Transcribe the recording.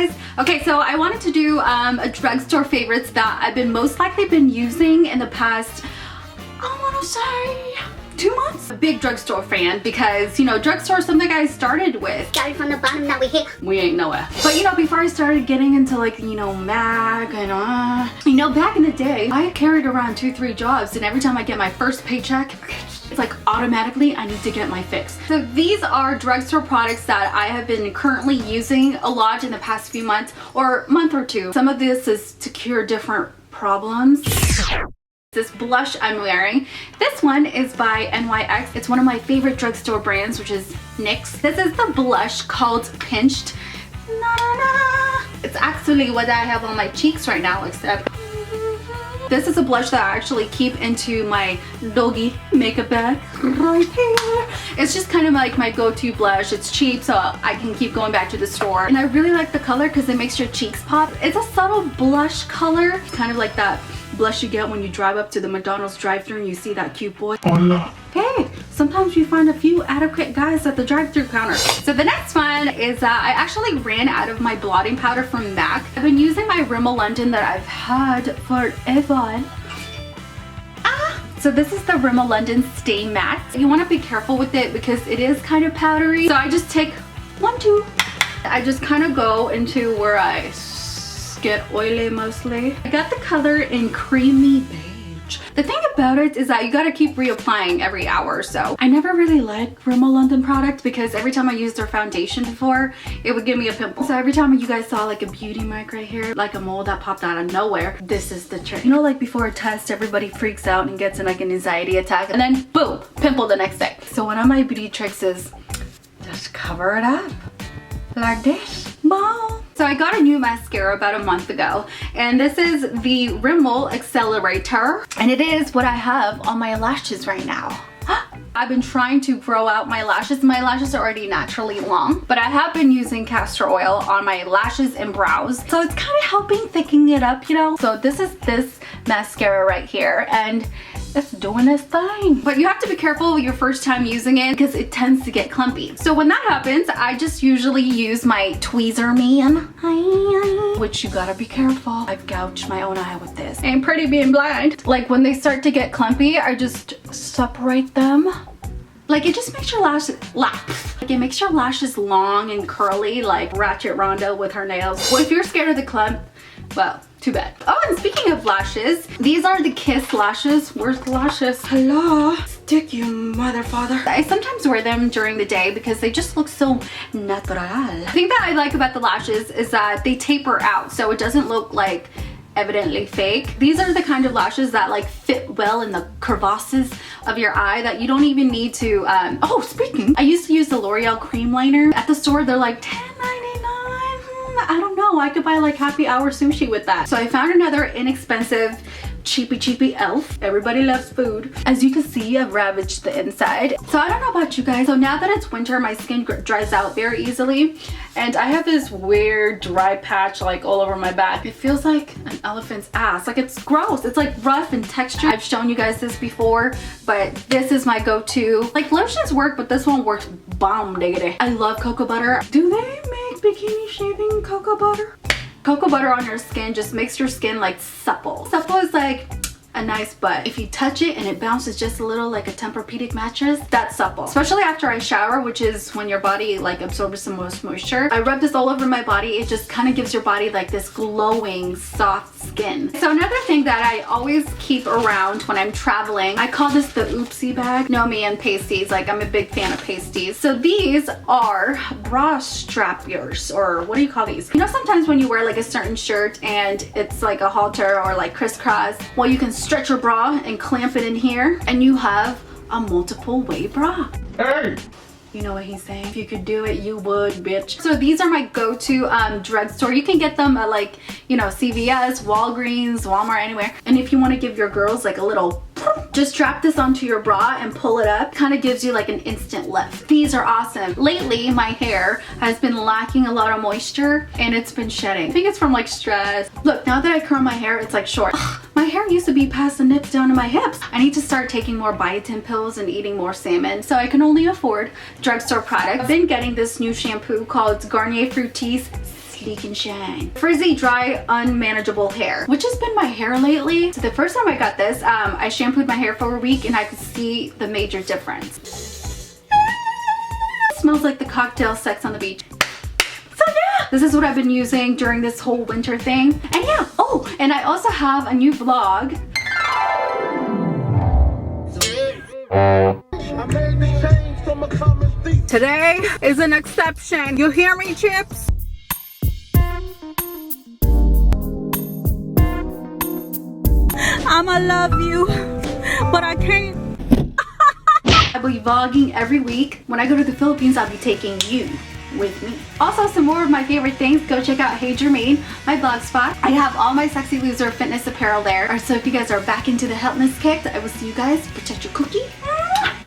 guys. Okay, so I wanted to do a drugstore favorites that I've been most likely been using in the past, I want to say 2 months. A big drugstore fan because, you know, drugstore is something I started with. Started from the bottom, now we hit. We ain't nowhere. But you know, before I started getting into like, you know, MAC and you know, back in the day, I carried around 2-3 jobs, and every time I get my first paycheck, it's like automatically I need to get my fix. So these are drugstore products that I have been currently using a lot in the past few months or month or two. Some of this is to cure different problems. This blush I'm wearing, this one is by NYX. It's one of my favorite drugstore brands, which is NYX. This is the blush called Pinched. It's actually what I have on my cheeks right now, except this is a blush that I actually keep into my doggy makeup bag right here. It's just kind of like my go-to blush. It's cheap, so I can keep going back to the store. And I really like the color because it makes your cheeks pop. It's a subtle blush color, kind of like that blush you get when you drive up to the McDonald's drive-thru and you see that cute boy. Hola. Hey, sometimes you find a few adequate guys at the drive-thru counter. So the next one is I actually ran out of my blotting powder from MAC. I've been using my Rimmel London that I've had forever. So this is the Rimmel London Stay Matte. You want to be careful with it because it is kind of powdery. So I just take 1, 2. I just kind of go into where I get oily mostly. I got the color in Creamy Beige. The thing about it is that you gotta keep reapplying every hour or so. I never really liked Rimmel London product because every time I used their foundation before, it would give me a pimple. So every time you guys saw like a beauty mark right here, like a mole that popped out of nowhere, this is the trick. You know, like before a test, everybody freaks out and gets in like an anxiety attack, and then boom, pimple the next day. So one of my beauty tricks is just cover it up like this. Boom. So I got a new mascara about a month ago, and this is the Rimmel Accelerator, and it is what I have on my lashes right now. I've been trying to grow out my lashes. My lashes are already naturally long, but I have been using castor oil on my lashes and brows, so it's kind of helping thicken it up, you know. So this is this mascara right here, and it's doing its thing. But you have to be careful your first time using it because it tends to get clumpy. So when that happens, I just usually use my tweezer man, which you gotta be careful. I've gouged my own eye with this. Ain't pretty being blind. Like when they start to get clumpy, I just separate them. Like it just makes your lashes, like it makes your lashes long and curly, like Ratchet Rhonda with her nails. Well, if you're scared of the clump, well, too bad. Oh, and speaking of lashes, these are the Kiss lashes. Where's the lashes? Hello? Stick, you mother father. I sometimes wear them during the day because they just look so natural. The thing that I like about the lashes is that they taper out, so it doesn't look like evidently fake. These are the kind of lashes that like fit well in the crevasses of your eye that you don't even need to, oh, speaking, I used to use the L'Oreal cream liner. At the store, they're like $10.99. I don't know, I could buy like happy hour sushi with that. So I found another inexpensive cheapy elf. Everybody loves food. As you can see, I've ravaged the inside. So I don't know about you guys. So now that it's winter, my skin dries out very easily, and I have this weird dry patch like all over my back. It feels like an elephant's ass. Like it's gross. It's like rough in texture. I've shown you guys this before, but this is my go-to. Like lotions work, but this one works bomb diggity. I love cocoa butter. Do they make bikini shaving cocoa butter? Cocoa butter on your skin just makes your skin like supple. Supple is like a nice butt. If you touch it and it bounces just a little like a Tempur-Pedic mattress, that's supple. Especially after I shower, which is when your body like absorbs the most moisture. I rub this all over my body. It just kind of gives your body like this glowing, soft skin. So another thing that I always keep around when I'm traveling, I call this the oopsie bag. Know me and pasties, like I'm a big fan of pasties. So these are bra strappers, or what do you call these? You know, sometimes when you wear like a certain shirt and it's like a halter or like crisscross, well, you can stretch your bra and clamp it in here, and you have a multiple way bra. Hey! You know what he's saying? If you could do it, you would, bitch. So these are my go-to drugstore. You can get them at like, you know, CVS, Walgreens, Walmart, anywhere. And if you want to give your girls like a little, just strap this onto your bra and pull it up. Kind of gives you like an instant lift. These are awesome. Lately, my hair has been lacking a lot of moisture and it's been shedding. I think it's from like stress. Look, now that I curl my hair, it's like short. My hair used to be past the nips down to my hips. I need to start taking more biotin pills and eating more salmon, so I can only afford drugstore products. I've been getting this new shampoo called Garnier Fructis sleek and shine. Frizzy, dry, unmanageable hair, which has been my hair lately. So the first time I got this, I shampooed my hair for a week and I could see the major difference. Smells like the cocktail sex on the beach. So yeah, this is what I've been using during this whole winter thing. And yeah, oh, and I also have a new vlog. Today is an exception. You hear me, Chips? I'ma love you, but I can't. I'll be vlogging every week. When I go to the Philippines, I'll be taking you with me. Also, some more of my favorite things, go check out Hey Jermaine, my blog spot. I have all my Sexy Loser fitness apparel there. So if you guys are back into the healthness kick, I will see you guys. Protect your cookie.